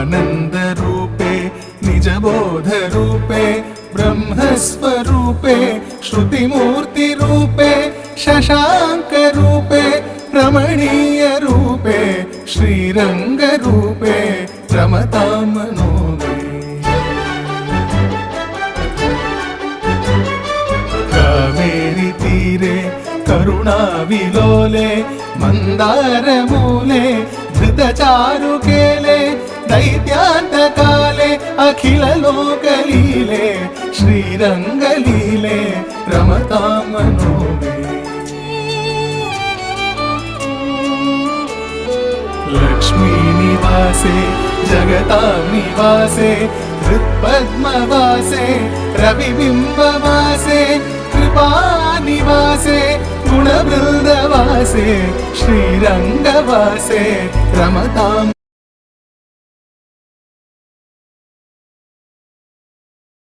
आनन्दरूपे निजबोधरूपे ब्रह्मस्वरूपे श्रुतिमूर्तिरूपे शशाङ्करूपे रमणीयरूपे श्रीरङ्गरूपे रमतां मनो मे। कावेरी तीरे करुणाविलोले मन्दारमूले धृतचारुकेले दैत्यान्तकाले अखिललोकलीले श्रीरङ्गलीले रमतां मनो मे। लक्ष्मीनिवासे जगतां निवासे हृत्पद्मवासे रविबिम्बवासे कृपानिवासे गुणवृन्दवासे श्रीरङ्गवासे रमतां